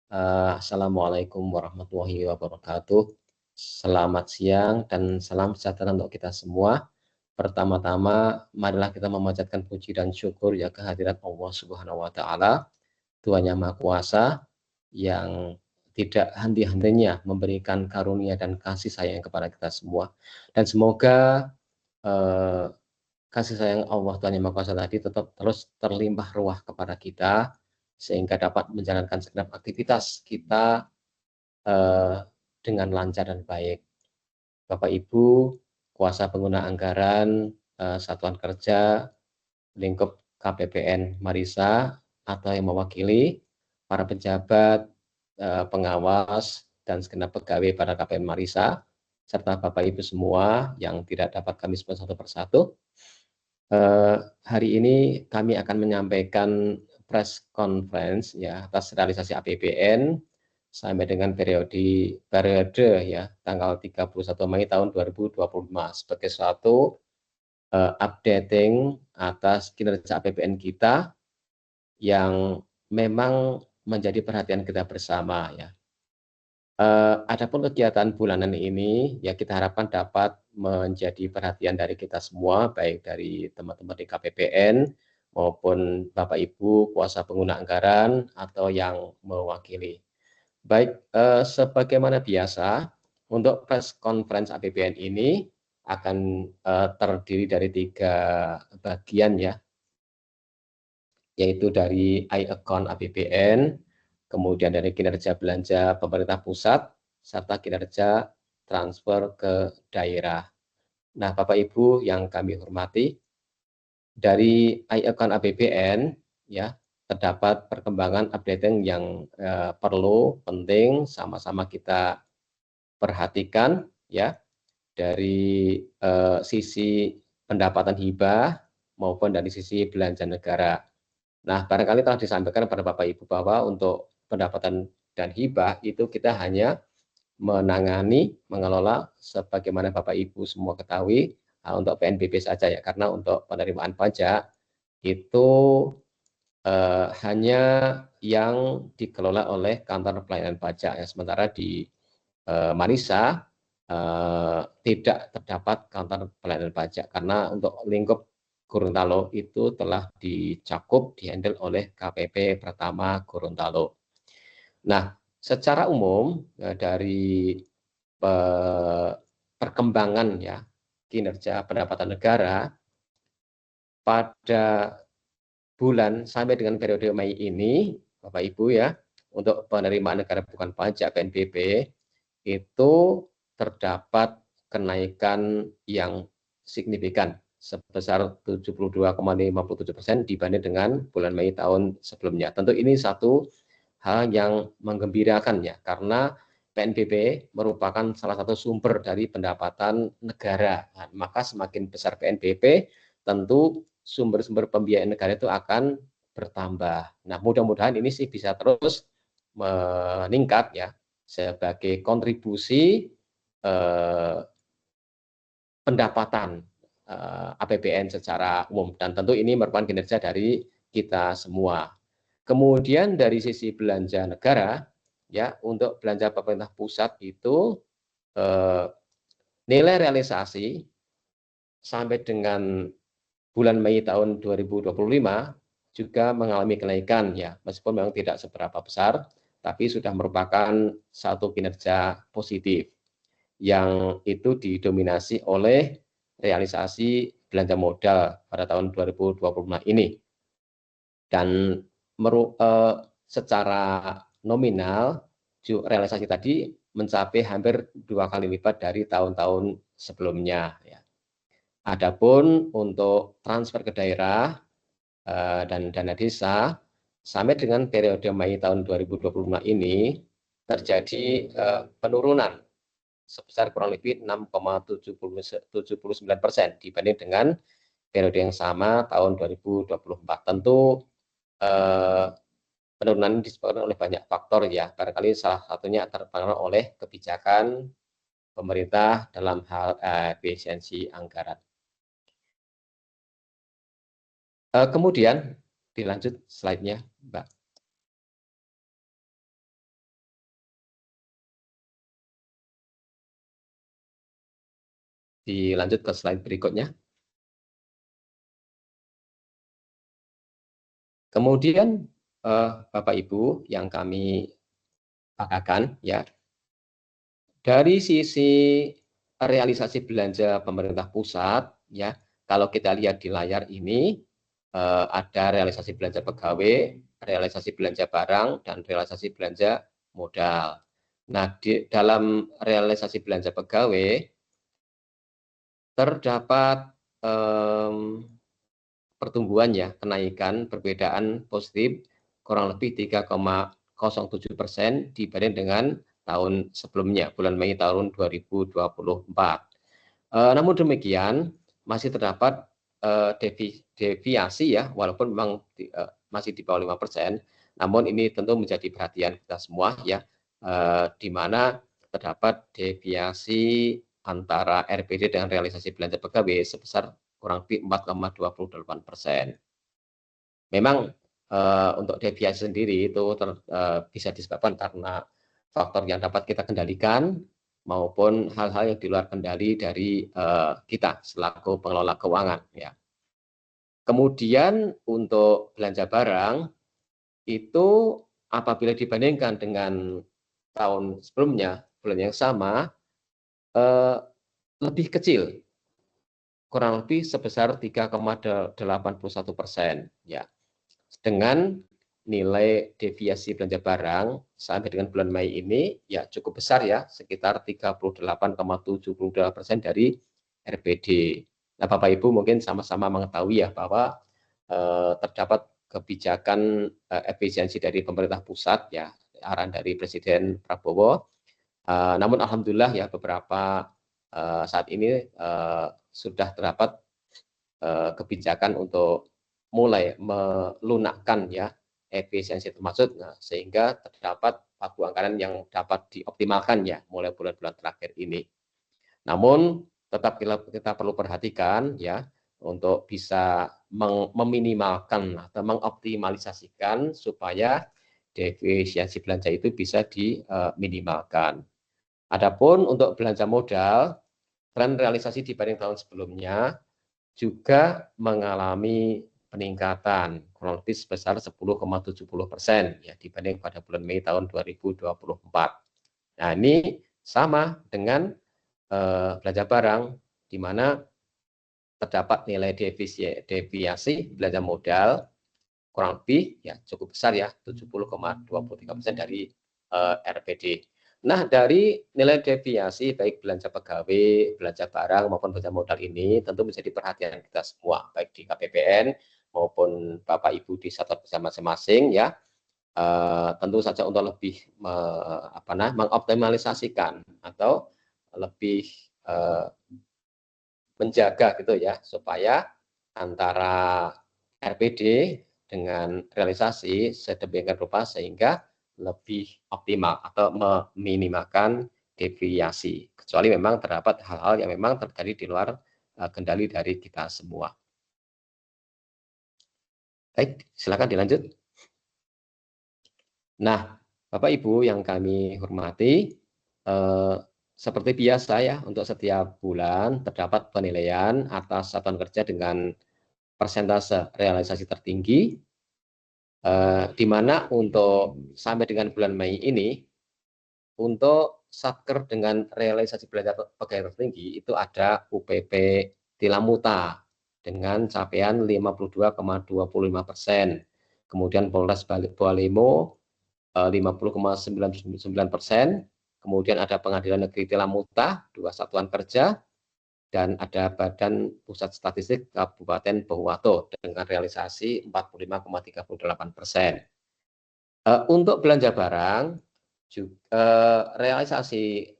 Assalamualaikum warahmatullahi wabarakatuh. Selamat siang dan salam sejahtera untuk kita semua. Pertama-tama, marilah kita memanjatkan puji dan syukur ya kehadirat Allah Subhanahu wa Ta'ala, Tuhan Yang Maha Kuasa, yang tidak henti-hentinya memberikan karunia dan kasih sayang kepada kita semua. Dan semoga eh, kasih sayang Allah Tuhan Yang Maha Kuasa tadi tetap terus terlimpah ruah kepada kita, sehingga dapat menjalankan segenap aktivitas kita eh, dengan lancar dan baik. Bapak Ibu, kuasa pengguna anggaran, satuan kerja, lingkup KPPN Marisa, atau yang mewakili para pejabat, pengawas, dan segenap pegawai pada KPPN Marisa, serta Bapak Ibu semua yang tidak dapat kami sebut satu persatu. Hari ini kami akan menyampaikan press conference ya atas realisasi APBN sampai dengan periode ya tanggal 31 Mei tahun 2025 sebagai suatu updating atas kinerja APBN kita yang memang menjadi perhatian kita bersama ya. Adapun kegiatan bulanan ini ya kita harapkan dapat menjadi perhatian dari kita semua, baik dari teman-teman di KPPN maupun Bapak Ibu kuasa pengguna anggaran atau yang mewakili. Baik, sebagaimana biasa untuk press conference APBN ini akan terdiri dari 3 bagian ya, yaitu dari I-account APBN, kemudian dari kinerja belanja pemerintah pusat, serta kinerja transfer ke daerah. Nah, Bapak Ibu yang kami hormati, dari I-account APBN ya terdapat perkembangan updating yang perlu, penting, sama-sama kita perhatikan ya, dari sisi pendapatan hibah maupun dari sisi belanja negara. Nah, barangkali telah disampaikan pada Bapak Ibu bahwa untuk pendapatan dan hibah itu kita hanya menangani, mengelola sebagaimana Bapak Ibu semua ketahui untuk PNBP saja ya, karena untuk penerimaan pajak itu hanya yang dikelola oleh kantor pelayanan pajak ya, sementara di Marisa tidak terdapat kantor pelayanan pajak karena untuk lingkup Gorontalo itu telah dicakup dihandle oleh KPP Pertama Gorontalo. Nah, secara umum dari perkembangan ya kinerja pendapatan negara pada bulan sampai dengan periode Mei ini, Bapak Ibu ya, untuk penerimaan negara bukan pajak PNBP itu terdapat kenaikan yang signifikan sebesar 72,57% dibanding dengan bulan Mei tahun sebelumnya. Tentu ini satu hal yang menggembirakan ya, karena PNBP merupakan salah satu sumber dari pendapatan negara. Nah, maka semakin besar PNBP, tentu sumber-sumber pembiayaan negara itu akan bertambah. Nah, mudah-mudahan ini sih bisa terus meningkat ya sebagai kontribusi pendapatan APBN secara umum, dan tentu ini merupakan kinerja dari kita semua. Kemudian dari sisi belanja negara ya, untuk belanja pemerintah pusat itu nilai realisasi sampai dengan bulan Mei tahun 2025 juga mengalami kenaikan ya, meskipun memang tidak seberapa besar, tapi sudah merupakan satu kinerja positif yang itu didominasi oleh realisasi belanja modal pada tahun 2025 ini. Dan secara nominal realisasi tadi mencapai hampir 2 kali lipat dari tahun-tahun sebelumnya ya. Adapun untuk transfer ke daerah dan dana desa sampai dengan periode Mei tahun 2025 ini terjadi penurunan sebesar kurang lebih 6,79% dibanding dengan periode yang sama tahun 2024. Tentu penurunan ini disebabkan oleh banyak faktor ya, barangkali salah satunya terpengaruh oleh kebijakan pemerintah dalam hal efisiensi anggaran. Kemudian dilanjut slide-nya, Mbak. Dilanjut ke slide berikutnya. Kemudian Bapak Ibu yang kami banggakan ya, dari sisi realisasi belanja pemerintah pusat ya, kalau kita lihat di layar ini ada realisasi belanja pegawai, realisasi belanja barang, dan realisasi belanja modal. Nah, di dalam realisasi belanja pegawai terdapat pertumbuhan ya, kenaikan perbedaan positif kurang lebih 3,07% dibanding dengan tahun sebelumnya, bulan Mei tahun 2024. Namun demikian, masih terdapat deviasi ya, walaupun memang masih di bawah 5%, namun ini tentu menjadi perhatian kita semua ya, di mana terdapat deviasi antara RPD dengan realisasi belanja pegawai sebesar kurang lebih 4,28%. Memang untuk deviasi sendiri itu bisa disebabkan karena faktor yang dapat kita kendalikan maupun hal-hal yang di luar kendali dari kita selaku pengelola keuangan ya. Kemudian untuk belanja barang itu apabila dibandingkan dengan tahun sebelumnya, bulan yang sama lebih kecil, kurang lebih sebesar 3,81% ya. Dengan nilai deviasi belanja barang sampai dengan bulan Mei ini ya cukup besar ya, sekitar 38,78% dari RPD. Nah, Bapak Ibu mungkin sama-sama mengetahui ya bahwa terdapat kebijakan efisiensi dari pemerintah pusat ya, arahan dari Presiden Prabowo. Namun alhamdulillah ya beberapa saat ini sudah terdapat kebijakan untuk mulai melunakkan ya efisiensi termasuk, sehingga terdapat pagu anggaran yang dapat dioptimalkan ya mulai bulan-bulan terakhir ini. Namun tetap kita perlu perhatikan ya untuk bisa meminimalkan atau mengoptimalisasikan supaya defisiensi belanja itu bisa diminimalkan. Adapun untuk belanja modal, tren realisasi dibanding tahun sebelumnya juga mengalami peningkatan kurang lebih sebesar 10,70% ya dibanding pada bulan Mei tahun 2024. Nah, ini sama dengan belanja barang di mana terdapat nilai deviasi belanja modal kurang lebih ya cukup besar ya 70,23% dari RPD. Nah, dari nilai deviasi baik belanja pegawai, belanja barang maupun belanja modal ini tentu menjadi perhatian kita semua, baik di KPPN maupun Bapak Ibu di sektor masing-masing ya. Tentu saja untuk lebih mengoptimalisasikan atau lebih menjaga gitu ya supaya antara RPD dengan realisasi sedemikian rupa sehingga lebih optimal atau meminimalkan deviasi. Kecuali memang terdapat hal-hal yang memang terjadi di luar kendali dari kita semua. Baik, silakan dilanjut. Nah, Bapak Ibu yang kami hormati, seperti biasa ya untuk setiap bulan terdapat penilaian atas satuan kerja dengan persentase realisasi tertinggi, di mana untuk sampai dengan bulan Mei ini, untuk satker dengan realisasi belanja pegawai tertinggi itu ada UPP Tilamuta dengan capaian 52,25%, kemudian Polres Bualemo 50,99%, kemudian ada Pengadilan Negeri Tilamuta 2 satuan kerja, dan ada Badan Pusat Statistik Kabupaten Bogor dengan realisasi 45,38%. Untuk belanja barang, realisasi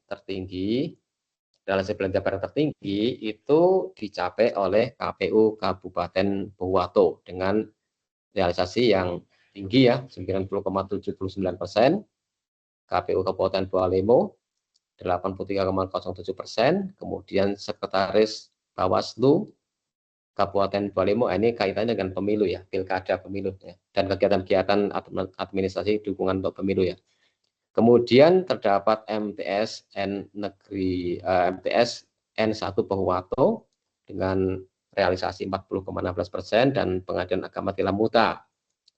belanja barang tertinggi itu dicapai oleh KPU Kabupaten Bogor dengan realisasi yang tinggi ya 90,79%, KPU Kabupaten Bualemo 83,07%, kemudian Sekretaris Bawaslu Kabupaten Bualemo, ini kaitannya dengan pemilu ya, pilkada pemilu ya, dan kegiatan-kegiatan administrasi dukungan untuk pemilu ya. Kemudian terdapat MTS N1 Pohuwato dengan realisasi 40,16% dan Pengadilan Agama Tilamuta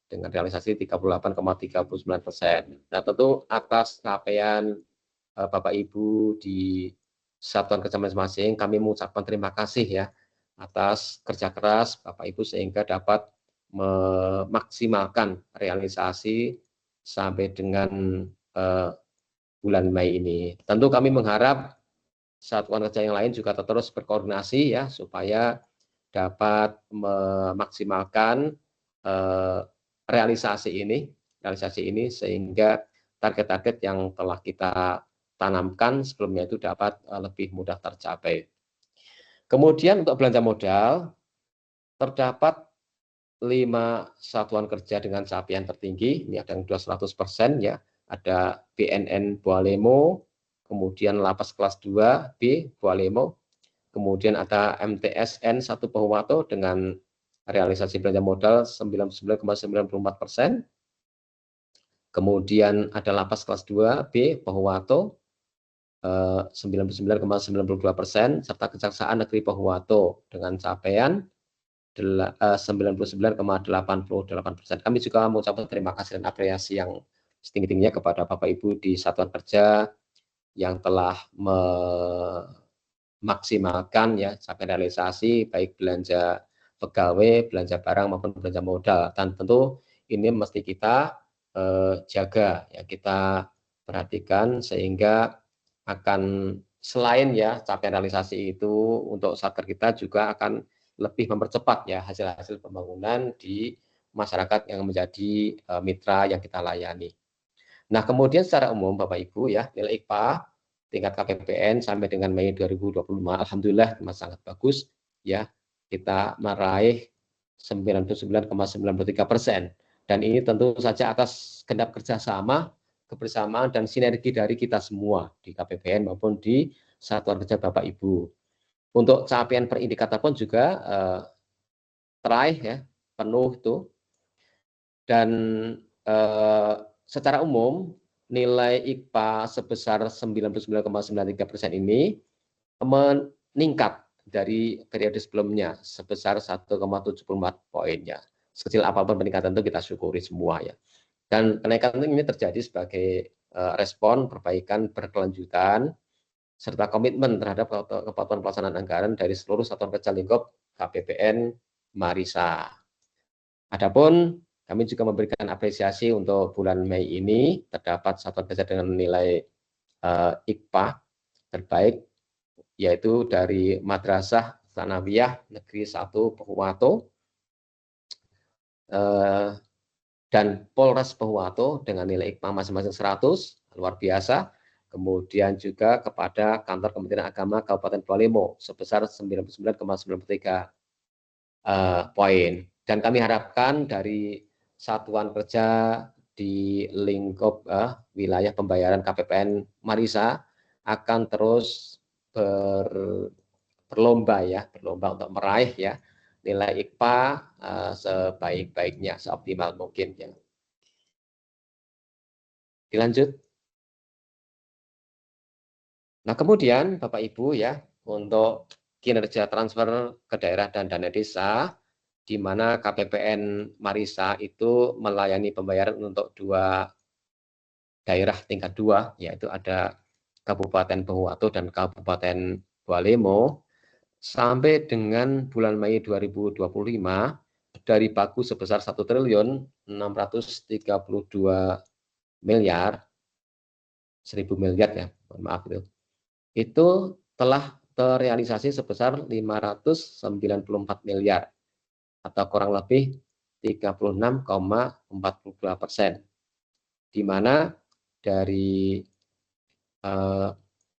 dengan realisasi 38,39%. Nah, tentu atas capaian Bapak Ibu di satuan kerja masing-masing, kami mengucapkan terima kasih ya atas kerja keras Bapak Ibu sehingga dapat memaksimalkan realisasi sampai dengan bulan Mei ini. Tentu kami mengharap satuan kerja yang lain juga terus berkoordinasi ya supaya dapat memaksimalkan realisasi ini sehingga target-target yang telah kita tanamkan sebelumnya itu dapat lebih mudah tercapai. Kemudian untuk belanja modal terdapat 5 satuan kerja dengan capaian tertinggi, ini ada yang 200% ya, ada BNN Bualemo, kemudian Lapas Kelas 2 B Bualemo, kemudian ada MTSN 1 Pohuwato dengan realisasi belanja modal 99,94%, kemudian ada Lapas Kelas 2 B Pohuwato 99,92%, serta Kejaksaan Negeri Pohuwato dengan capaian 99,88%. Kami juga mengucapkan terima kasih dan apresiasi yang setinggi-tingginya kepada Bapak Ibu di satuan kerja yang telah memaksimalkan ya capaian realisasi baik belanja pegawai, belanja barang maupun belanja modal. Dan tentu ini mesti kita jaga ya, kita perhatikan sehingga akan selain ya capaian realisasi itu untuk satker kita juga akan lebih mempercepat ya hasil-hasil pembangunan di masyarakat yang menjadi mitra yang kita layani. Nah, kemudian secara umum Bapak Ibu ya, nilai IKPA tingkat KPPN sampai dengan Mei 2025 alhamdulillah masih sangat bagus ya. Kita meraih 99,93% dan ini tentu saja atas genap kerjasama, kebersamaan dan sinergi dari kita semua di KPPN maupun di satuan kerja Bapak Ibu. Untuk capaian per indikator pun juga teraih ya, penuh itu. Dan secara umum nilai IKPA sebesar 99,93% ini meningkat dari periode sebelumnya sebesar 1,74 poinnya. Sekecil apapun peningkatan itu kita syukuri semua ya. Dan kenaikan ini terjadi sebagai respon perbaikan berkelanjutan serta komitmen terhadap kepatuhan pelaksanaan anggaran dari seluruh satuan kerja lingkup KPPN Marisa. Adapun kami juga memberikan apresiasi untuk bulan Mei ini terdapat satuan kerja dengan nilai IKPA terbaik yaitu dari Madrasah Tsanawiyah Negeri 1 Pohuwato dan Polres Pohuwato dengan nilai IKPA masing-masing 100, luar biasa. Kemudian juga kepada Kantor Kementerian Agama Kabupaten Bualemo sebesar 99,93 poin. Dan kami harapkan dari satuan kerja di lingkup wilayah pembayaran KPPN Marisa akan terus berlomba untuk meraih ya nilai IKPA sebaik-baiknya, seoptimal mungkin ya. Dilanjut. Nah, kemudian Bapak Ibu ya, untuk kinerja transfer ke daerah dan dana desa, di mana KPPN Marisa itu melayani pembayaran untuk 2 daerah tingkat 2, yaitu ada Kabupaten Pohuwato dan Kabupaten Bualemo, sampai dengan bulan Mei 2025, dari pagu sebesar 1.632 miliar, 1.000 miliar ya, mohon maaf itu telah terrealisasi sebesar 594 miliar atau kurang lebih 36,42%, di mana dari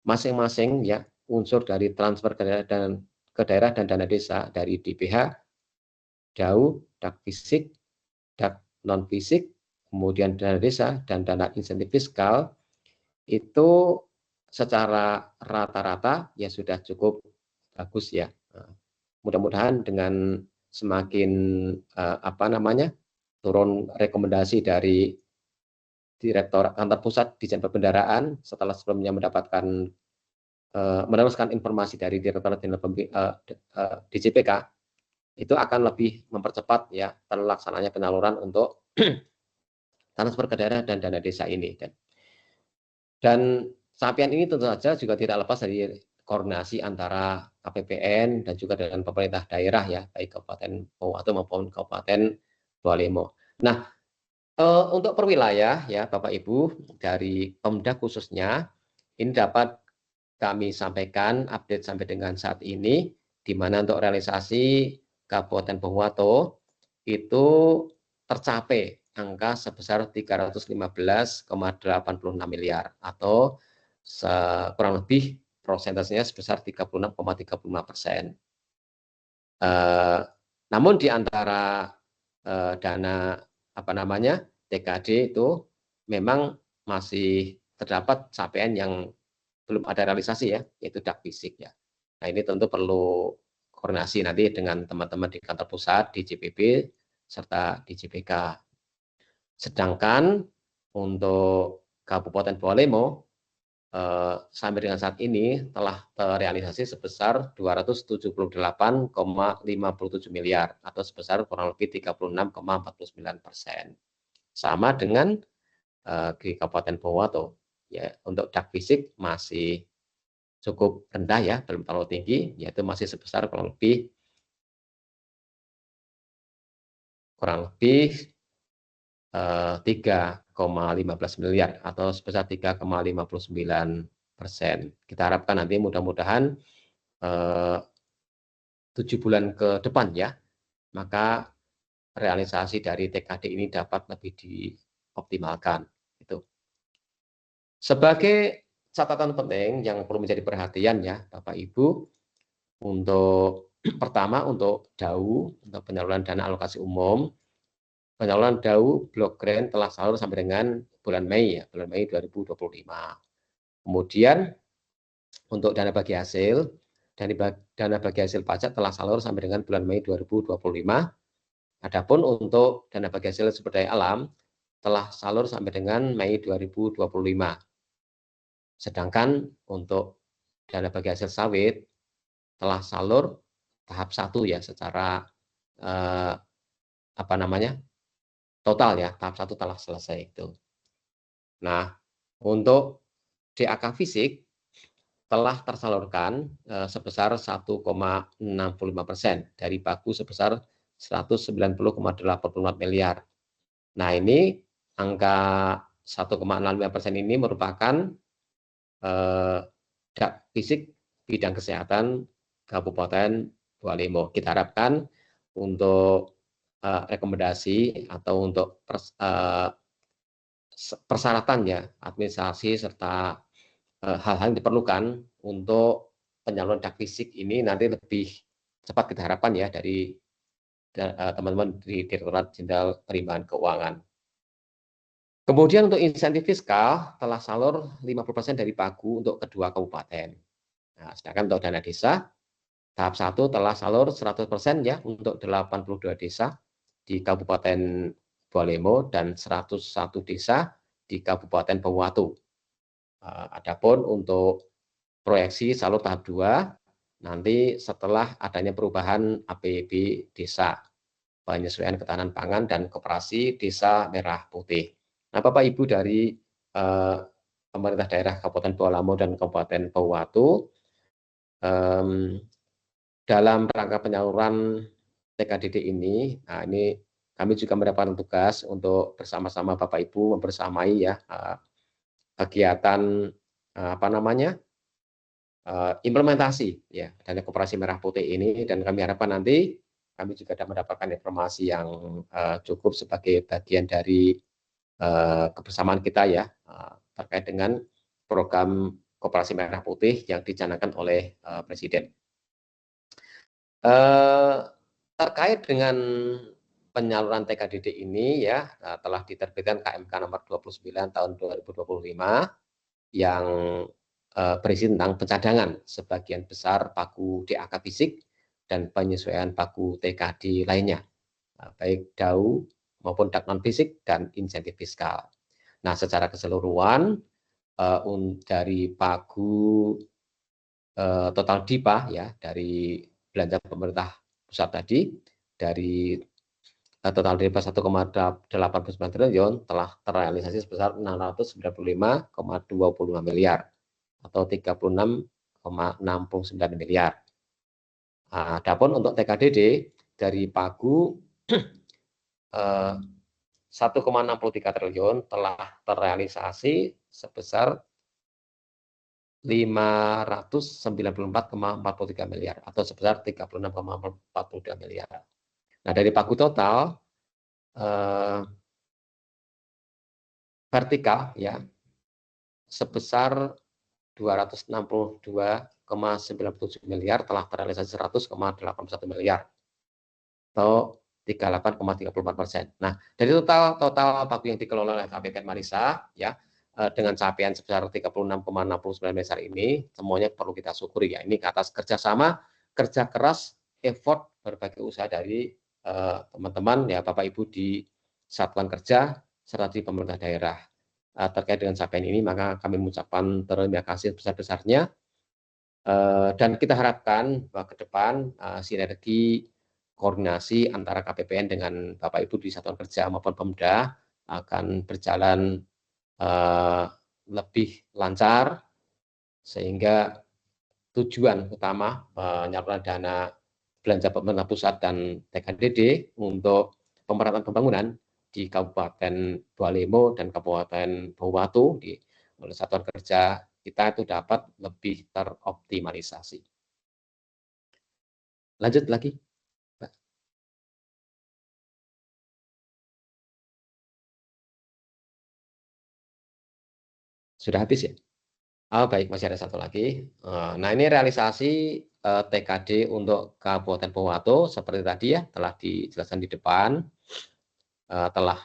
masing-masing ya unsur dari transfer ke daerah dan dana desa dari DPH, DAU, DAK fisik, DAK non fisik, kemudian dana desa dan dana insentif fiskal itu secara rata-rata ya sudah cukup bagus ya. Mudah-mudahan dengan semakin turun rekomendasi dari Direktorat Kantor Pusat Ditjen Perbendaharaan setelah sebelumnya mendapatkan meneruskan informasi dari Direktorat Jenderal DJPK, itu akan lebih mempercepat ya terlaksananya penyaluran untuk transfer ke daerah dan dana desa ini. Dan capaian ini tentu saja juga tidak lepas dari koordinasi antara KPPN dan juga dengan pemerintah daerah ya, baik Kabupaten Pohuwato maupun Kabupaten Bawalemo. Nah, untuk per wilayah ya Bapak Ibu, dari Pemda khususnya, ini dapat kami sampaikan update sampai dengan saat ini, di mana untuk realisasi Kabupaten Pohuwato itu tercapai angka sebesar 315,86 miliar atau kurang lebih persentasenya sebesar 36,35%. Namun di antara dana TKD itu memang masih terdapat capaian yang belum ada realisasi ya, yaitu dak fisik ya. Nah ini tentu perlu koordinasi nanti dengan teman-teman di kantor pusat, di JPB, serta di JPK. Sedangkan untuk Kabupaten Bawalemo sampai dengan saat ini telah terrealisasi sebesar 278,57 miliar atau sebesar kurang lebih 36,49%. Sama dengan di Kabupaten Pohuwato ya, untuk dak fisik masih cukup rendah ya, belum terlalu tinggi, yaitu masih sebesar kurang lebih 3,15 miliar atau sebesar 3,59%. Kita harapkan nanti mudah-mudahan 7 bulan ke depan ya, maka realisasi dari TKD ini dapat lebih dioptimalkan. Itu. Sebagai catatan penting yang perlu menjadi perhatian ya Bapak Ibu, untuk pertama untuk DAU, untuk penyaluran dana alokasi umum, penyaluran DAU blok grant telah salur sampai dengan bulan Mei ya, bulan Mei 2025. Kemudian untuk dana bagi hasil, dana bagi hasil pajak telah salur sampai dengan bulan Mei 2025. Adapun untuk dana bagi hasil sumber daya alam telah salur sampai dengan Mei 2025. Sedangkan untuk dana bagi hasil sawit telah salur tahap 1 ya, secara total ya, tahap 1 telah selesai itu. Nah, untuk DAK fisik telah tersalurkan sebesar 1,65% dari pagu sebesar 190,84 miliar. Nah, ini angka 1,65% ini merupakan DAK fisik bidang kesehatan Kabupaten Bawalemo. Kita harapkan untuk rekomendasi atau untuk persyaratan ya, administrasi serta hal-hal yang diperlukan untuk penyaluran dak fisik ini nanti lebih cepat kita harapkan ya dari teman-teman di Direktorat Jenderal Penerimaan Keuangan. Kemudian untuk insentif fiskal telah salur 50% dari pagu untuk kedua kabupaten. Nah, sedangkan untuk dana desa tahap 1 telah salur 100% ya untuk 82 desa di Kabupaten Bawalemo dan 101 desa di Kabupaten Pohuwato. Adapun untuk proyeksi salur tahap 2 nanti setelah adanya perubahan APB desa, penyesuaian ketahanan pangan dan koperasi desa merah putih. Nah, Bapak Ibu dari pemerintah daerah Kabupaten Bawalemo dan Kabupaten Pohuwato, dalam rangka penyaluran TKDD ini, nah ini kami juga mendapatkan tugas untuk bersama-sama Bapak Ibu membersamai ya kegiatan implementasi ya dana koperasi merah putih ini, dan kami harapkan nanti kami juga dapat mendapatkan informasi yang cukup sebagai bagian dari kebersamaan kita ya terkait dengan program koperasi merah putih yang dicanangkan oleh Presiden. Terkait dengan penyaluran TKDD ini ya telah diterbitkan KMK nomor 29 tahun 2025 yang berisi tentang pencadangan sebagian besar pagu DAK fisik dan penyesuaian pagu TKD lainnya, baik DAU maupun dak non fisik dan insentif fiskal. Nah, secara keseluruhan dari pagu total DIPA ya dari belanja pemerintah pusat tadi dari total DIPA 1,89 triliun telah terrealisasi sebesar 695,25 miliar atau 36,69 miliar. Adapun untuk TKDD dari Pagu 1,63 triliun telah terrealisasi sebesar 594,43 miliar atau sebesar 36,42 miliar. Nah, dari Pagu total vertikal ya sebesar 262,97 miliar telah terrealisasi 100,81 miliar atau 38,34%. Nah, dari total Pagu yang dikelola oleh KPPN Marisa ya dengan capaian sebesar 36,69 miliar ini semuanya perlu kita syukuri ya. Ini ke atas kerjasama, kerja keras, effort berbagai usaha dari teman-teman ya Bapak Ibu di satuan kerja serta di pemerintah daerah. Terkait dengan capaian ini maka kami mengucapkan terima kasih besar-besarnya dan kita harapkan bahwa ke depan sinergi koordinasi antara KPPN dengan Bapak Ibu di satuan kerja maupun Pemda akan berjalan lebih lancar sehingga tujuan utama penyaluran dana belanja pemerintah pusat dan TKDD untuk pemerataan pembangunan di Kabupaten Bualemo dan Kabupaten Bawatu di oleh satuan kerja kita itu dapat lebih teroptimalisasi. Lanjut lagi, Pak. Sudah habis ya? Oh, baik, masih ada satu lagi. Nah, ini realisasi TKD untuk Kabupaten Bawatu seperti tadi ya telah dijelaskan di depan, telah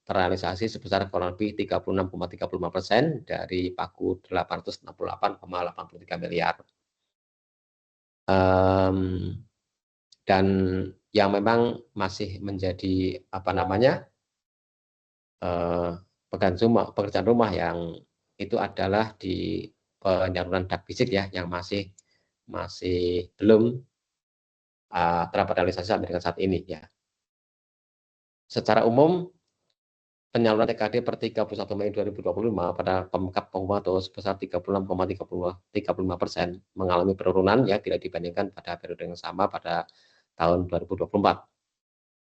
terrealisasi sebesar kurang lebih 36,35% dari Pagu 868,83 miliar. Dan yang memang masih menjadi pekerjaan rumah yang itu adalah di penyaluran dak fisik ya yang masih belum terrealisasi sampai dengan saat ini ya. Secara umum penyaluran TKD per 31 Mei 2025 pada Pemkab Bawatu sebesar 36,35% mengalami penurunan ya bila dibandingkan pada periode yang sama pada tahun 2024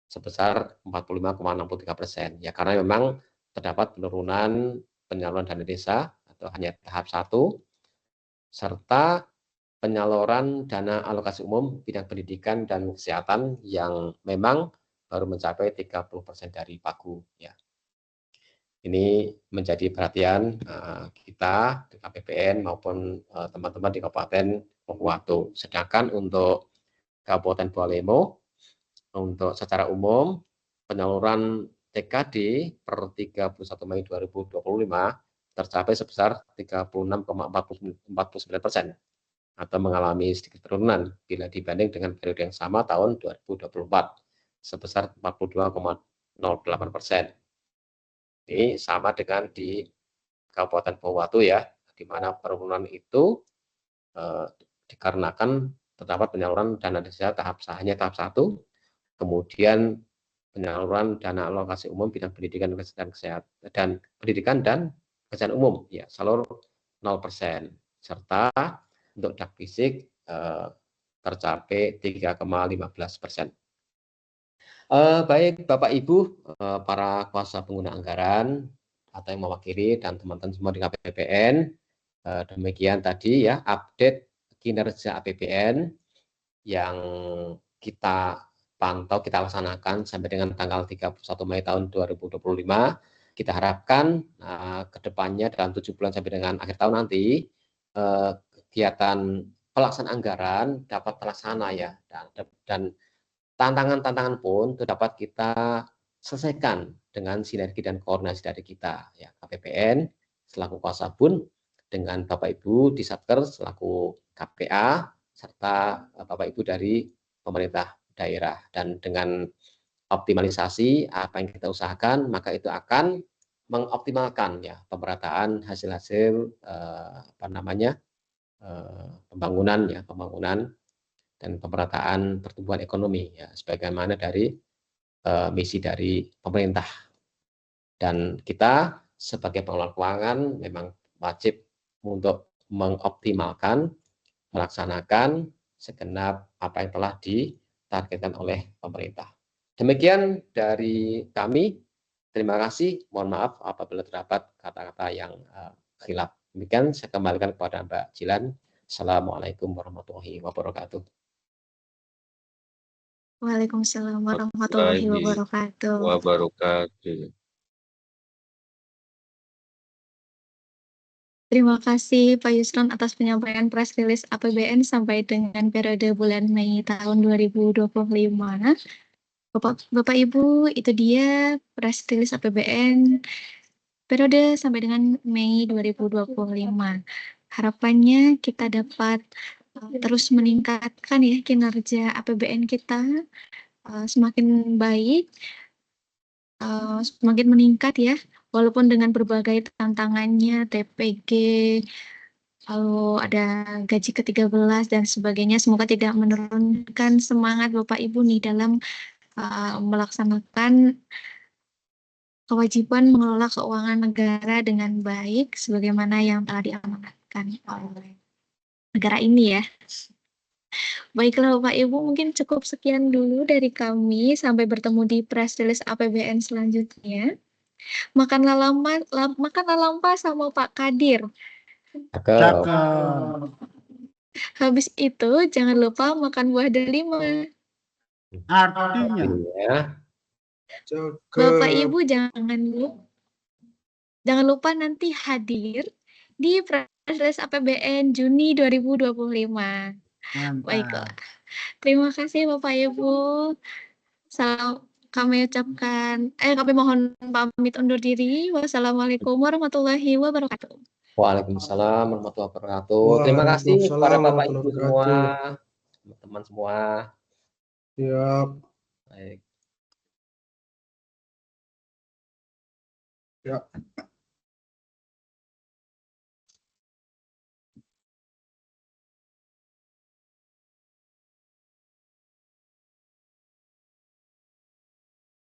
sebesar 45,63% ya karena memang terdapat penurunan penyaluran dana desa atau hanya tahap 1 serta penyaluran dana alokasi umum bidang pendidikan dan kesehatan yang memang baru mencapai 30% dari Pagu ya. Ini menjadi perhatian kita di KPPN maupun teman-teman di Kabupaten Bawatu. Sedangkan untuk Kabupaten Bualemo untuk secara umum penyaluran TKD per 31 Mei 2025 tercapai sebesar 36,49% atau mengalami sedikit penurunan bila dibanding dengan periode yang sama tahun 2024 sebesar 42,08%. Ini sama dengan di Kabupaten Bawatu ya, di mana penurunan itu dikarenakan terdapat penyaluran dana desa hanya tahap 1, kemudian penyaluran dana alokasi umum bidang pendidikan dan kesehatan dan pendidikan dan kesehatan umum ya salur 0%, serta untuk dak fisik tercapai 3,15%. Baik Bapak Ibu para kuasa pengguna anggaran atau yang mewakili dan teman-teman semua di KPPN, demikian tadi ya update kinerja APBN yang kita pantau, kita laksanakan sampai dengan tanggal 31 Mei tahun 2025. Kita harapkan ke depannya dalam 7 bulan sampai dengan akhir tahun nanti kegiatan pelaksanaan anggaran dapat terlaksana ya dan tantangan-tantangan pun itu dapat kita selesaikan dengan sinergi dan koordinasi dari kita ya KPPN selaku kuasa pun dengan Bapak Ibu di Satker selaku KPA serta Bapak Ibu dari pemerintah daerah dan dengan optimalisasi apa yang kita usahakan maka itu akan mengoptimalkan ya pemerataan hasil-hasil pembangunan ya, pembangunan dan pemerataan pertumbuhan ekonomi ya, sebagaimana dari misi dari pemerintah. Dan kita sebagai pengelola keuangan memang wajib untuk mengoptimalkan, melaksanakan segenap apa yang telah ditargetkan oleh pemerintah. Demikian dari kami. Terima kasih. Mohon maaf apabila terdapat kata-kata yang khilaf. Demikian saya kembalikan kepada Mbak Jilan. Assalamualaikum warahmatullahi wabarakatuh. Waalaikumsalam warahmatullahi wabarakatuh. Terima kasih Pak Yusron atas penyampaian press release APBN sampai dengan periode bulan Mei tahun 2025. Bapak Ibu, itu dia press release APBN periode sampai dengan Mei 2025. Harapannya kita dapat terus meningkatkan ya kinerja APBN kita semakin baik, semakin meningkat ya, walaupun dengan berbagai tantangannya, TPG, lalu ada gaji ke-13 dan sebagainya. Semoga tidak menurunkan semangat Bapak Ibu nih dalam melaksanakan kewajiban mengelola keuangan negara dengan baik sebagaimana yang telah diamanatkan oleh negara ini ya. Baiklah Bapak Ibu, mungkin cukup sekian dulu dari kami. Sampai bertemu di press release APBN selanjutnya. Makanlah lampa sama Pak Kadir. Cakep. Habis itu jangan lupa makan buah delima. Artinya Bapak Ibu jangan lupa nanti hadir di press release APBN Juni 2025. Baiklah. Terima kasih Bapak Ibu. Kami mohon pamit undur diri. Wassalamualaikum warahmatullahi wabarakatuh. Waalaikumsalam warahmatullahi wabarakatuh. Terima kasih kepada Bapak Ibu semua, teman-teman semua. Siap. Baik. Ya.